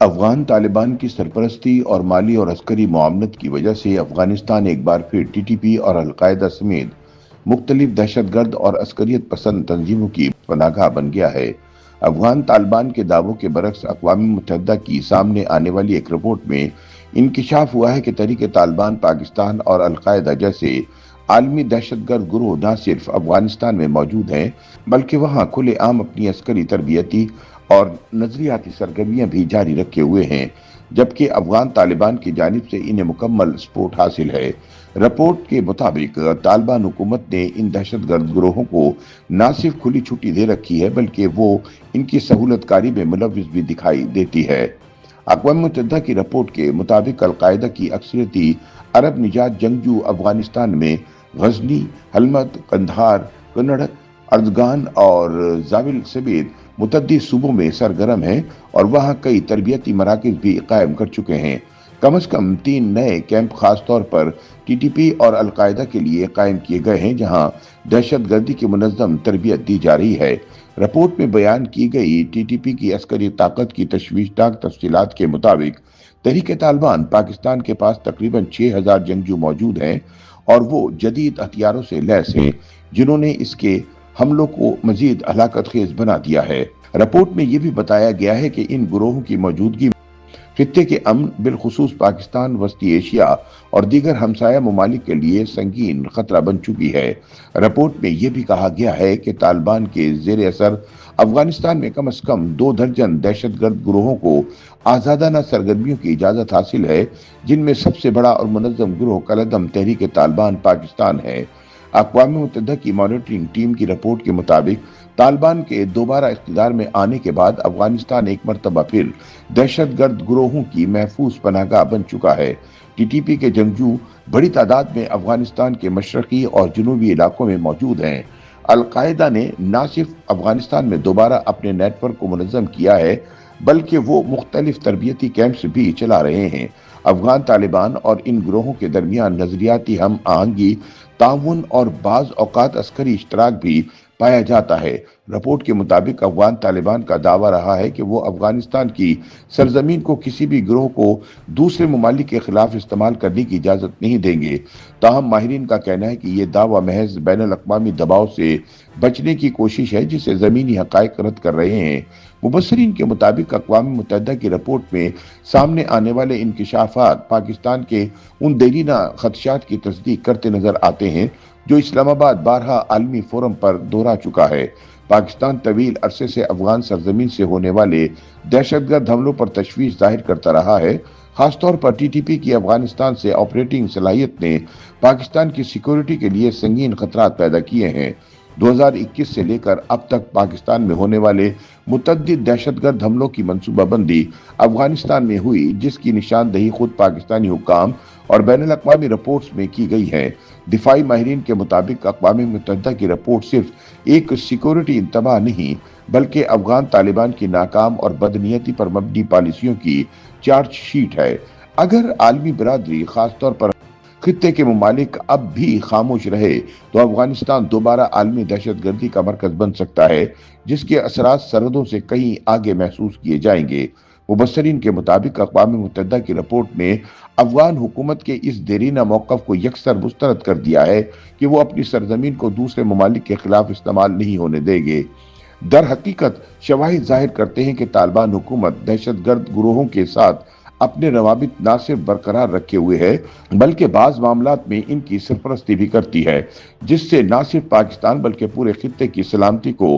افغان طالبان کی سرپرستی اور مالی اور عسکری معاونت کی وجہ سے افغانستان ایک بار پھر ٹی ٹی پی اور القاعدہ سمیت مختلف دہشت گرد اور عسکریت پسند تنظیموں کی پناہ گاہ بن گیا ہے۔ افغان طالبان کے دعووں کے برعکس اقوام متحدہ کی سامنے آنے والی ایک رپورٹ میں انکشاف ہوا ہے کہ تحریک طالبان پاکستان اور القاعدہ جیسے عالمی دہشت گرد گروہ نہ صرف افغانستان میں موجود ہیں بلکہ وہاں کھلے عام اپنی عسکری تربیتی اور نظریاتی سرگرمیاں بھی جاری رکھے ہوئے ہیں، جبکہ افغان طالبان کی جانب سے انہیں مکمل سپورٹ حاصل ہے۔ رپورٹ کے مطابق طالبان حکومت نے ان دہشت گرد گروہوں کو نہ صرف کھلی چھٹی دے رکھی ہے بلکہ وہ ان کی سہولت کاری میں ملوث بھی دکھائی دیتی ہے۔ اقوام متحدہ کی رپورٹ کے مطابق القاعدہ کی اکثریتی عرب نژاد جنگجو افغانستان میں غزنی، حلمت، قندھار، کنڑ، اردگان اور زاول سمیت متعدد صوبوں میں سرگرم ہیں اور وہاں کئی تربیتی مراکز بھی قائم کر چکے ہیں۔ کم از کم 3 نئے کیمپ خاص طور پر ٹی ٹی پی اور القاعدہ کے لیے قائم کیے گئے ہیں جہاں دہشت گردی کی منظم تربیت دی جا رہی ہے۔ رپورٹ میں بیان کی گئی ٹی ٹی پی کی عسکری طاقت کی تشویشناک تفصیلات کے مطابق تحریک طالبان پاکستان کے پاس تقریباً 6000 جنگجو موجود ہیں اور وہ جدید ہتھیاروں سے لیس ہیں جنہوں نے اس کے حملوں کو مزید ہلاکت خیز بنا دیا ہے۔ رپورٹ میں یہ بھی بتایا گیا ہے کہ ان گروہوں کی موجودگی خطے کے امن، بالخصوص پاکستان، وسطی ایشیا اور دیگر ہمسایہ ممالک کے لیے سنگین خطرہ بن چکی ہے۔ رپورٹ میں یہ بھی کہا گیا ہے کہ طالبان کے زیر اثر افغانستان میں کم از کم 2 درجن دہشت گرد گروہوں کو آزادانہ سرگرمیوں کی اجازت حاصل ہے، جن میں سب سے بڑا اور منظم گروہ کالعدم تحریک طالبان پاکستان ہے۔ اقوام متحدہ کی مانیٹرنگ ٹیم کی رپورٹ کے مطابق طالبان کے دوبارہ اقتدار میں آنے کے بعد افغانستان ایک مرتبہ پھر دہشت گرد گروہوں کی محفوظ پناہ گاہ بن چکا ہے۔ ٹی ٹی پی کے جنگجو بڑی تعداد میں افغانستان کے مشرقی اور جنوبی علاقوں میں موجود ہیں۔ القاعدہ نے نہ صرف افغانستان میں دوبارہ اپنے نیٹ ورک کو منظم کیا ہے بلکہ وہ مختلف تربیتی کیمپس بھی چلا رہے ہیں۔ افغان طالبان اور ان گروہوں کے درمیان نظریاتی ہم آہنگی، تعاون اور بعض اوقات عسکری اشتراک بھی پایا جاتا ہے۔ رپورٹ کے مطابق افغان طالبان کا دعویٰ رہا ہے کہ وہ افغانستان کی سرزمین کو کسی بھی گروہ کو دوسرے ممالک کے خلاف استعمال کرنے کی اجازت نہیں دیں گے۔ تاہم ماہرین کا کہنا ہے کہ یہ دعویٰ محض بین الاقوامی دباؤ سے بچنے کی کوشش ہے جسے زمینی حقائق رد کر رہے ہیں۔ مبصرین کے مطابق اقوام متحدہ کی رپورٹ میں سامنے آنے والے انکشافات پاکستان کے ان دیرینہ خدشات کی تصدیق کرتے نظر آتے ہیں جو اسلام آباد بارہا عالمی فورم پر دہرا چکا ہے۔ پاکستان طویل عرصے سے افغان سرزمین سے ہونے والے دہشت گرد حملوں پر تشویش ظاہر کرتا رہا ہے۔ خاص طور پر ٹی ٹی پی کی افغانستان سے آپریٹنگ صلاحیت نے پاکستان کی سیکیورٹی کے لیے سنگین خطرات پیدا کیے ہیں۔ 2021 سے لے کر اب تک پاکستان میں ہونے والے متعدد دہشت گرد حملوں کی منصوبہ بندی افغانستان میں ہوئی، جس کی نشاندہی خود پاکستانی حکام اور بین الاقوامی رپورٹس میں کی گئی ہے۔ دفاعی ماہرین کے مطابق اقوام متحدہ کی رپورٹ صرف ایک سیکیورٹی انتباہ نہیں بلکہ افغان طالبان کی ناکام اور بدنیتی پر مبنی پالیسیوں کی چارج شیٹ ہے۔ اگر عالمی برادری، خاص طور پر خطے کے ممالک اب بھی خاموش رہے تو افغانستان دوبارہ عالمی دہشت گردی کا مرکز بن سکتا ہے، جس کے اثرات سرحدوں سے کہیں آگے محسوس کیے جائیں گے۔ مبصرین کے مطابق اقوام متحدہ کی رپورٹ نے افغان حکومت کے اس دیرینہ موقف کو یکسر مسترد کر دیا ہے کہ وہ اپنی سرزمین کو دوسرے ممالک کے خلاف استعمال نہیں ہونے دیں گے۔ در حقیقت شواہد ظاہر کرتے ہیں کہ طالبان حکومت دہشت گرد گروہوں کے ساتھ اپنے روابط نہ صرف برقرار رکھے ہوئے ہے بلکہ بعض معاملات میں ان کی سرپرستی بھی کرتی ہے، جس سے نہ صرف پاکستان بلکہ پورے خطے کی سلامتی کو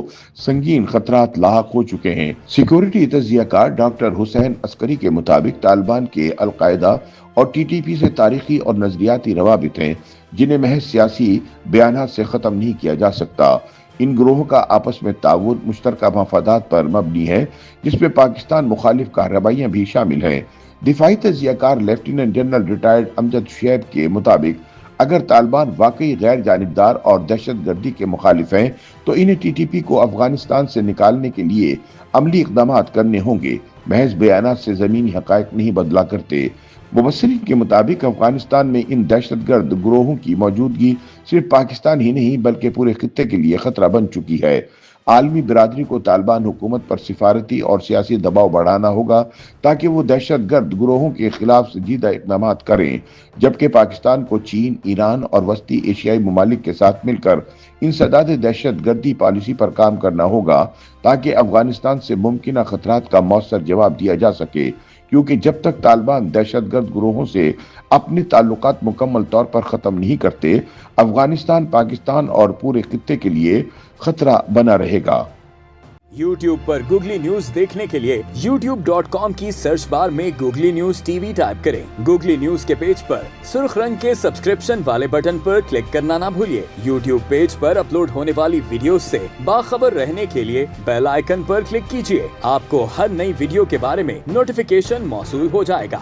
سنگین خطرات لاحق ہو چکے ہیں۔ سیکیورٹی تجزیہ کار ڈاکٹر حسین عسکری کے مطابق طالبان کے القاعدہ اور ٹی ٹی پی سے تاریخی اور نظریاتی روابط ہیں جنہیں محض سیاسی بیانات سے ختم نہیں کیا جا سکتا۔ ان گروہوں کا آپس میں تعاون مشترکہ مفادات پر مبنی ہے، جس میں پاکستان مخالف کارروائیاں بھی شامل ہیں۔ دفاعی تجزیہ کار لیفٹیننٹ جنرل ریٹائرڈ امجد شعیب کے مطابق اگر طالبان واقعی غیر جانبدار اور دہشت گردی کے مخالف ہیں تو انہیں ٹی ٹی پی کو افغانستان سے نکالنے کے لیے عملی اقدامات کرنے ہوں گے، محض بیانات سے زمینی حقائق نہیں بدلا کرتے۔ مبصرین کے مطابق افغانستان میں ان دہشت گرد گروہوں کی موجودگی صرف پاکستان ہی نہیں بلکہ پورے خطے کے لیے خطرہ بن چکی ہے۔ عالمی برادری کو طالبان حکومت پر سفارتی اور سیاسی دباؤ بڑھانا ہوگا تاکہ وہ دہشت گرد گروہوں کے خلاف سنجیدہ اقدامات کریں، جبکہ پاکستان کو چین، ایران اور وسطی ایشیائی ممالک کے ساتھ مل کر انسداد دہشت گردی پالیسی پر کام کرنا ہوگا تاکہ افغانستان سے ممکنہ خطرات کا مؤثر جواب دیا جا سکے، کیونکہ جب تک طالبان دہشت گرد گروہوں سے اپنے تعلقات مکمل طور پر ختم نہیں کرتے، افغانستان، پاکستان اور پورے خطے کے لیے خطرہ بنا رہے گا۔ یوٹیوب پر گوگلی نیوز دیکھنے کے لیے youtube.com کی سرچ بار میں googly news T V type کریں۔ گوگلی نیوز کے پیج پر سرخ رنگ کے سبسکرپشن والے بٹن پر کلک کرنا نہ بھولیے۔ یوٹیوب پیج پر اپلوڈ ہونے والی ویڈیوز سے باخبر رہنے کے لیے بیل آئیکن پر کلک کیجیے۔ آپ کو ہر نئی ویڈیو کے بارے میں نوٹیفیکیشن موصول ہو جائے گا۔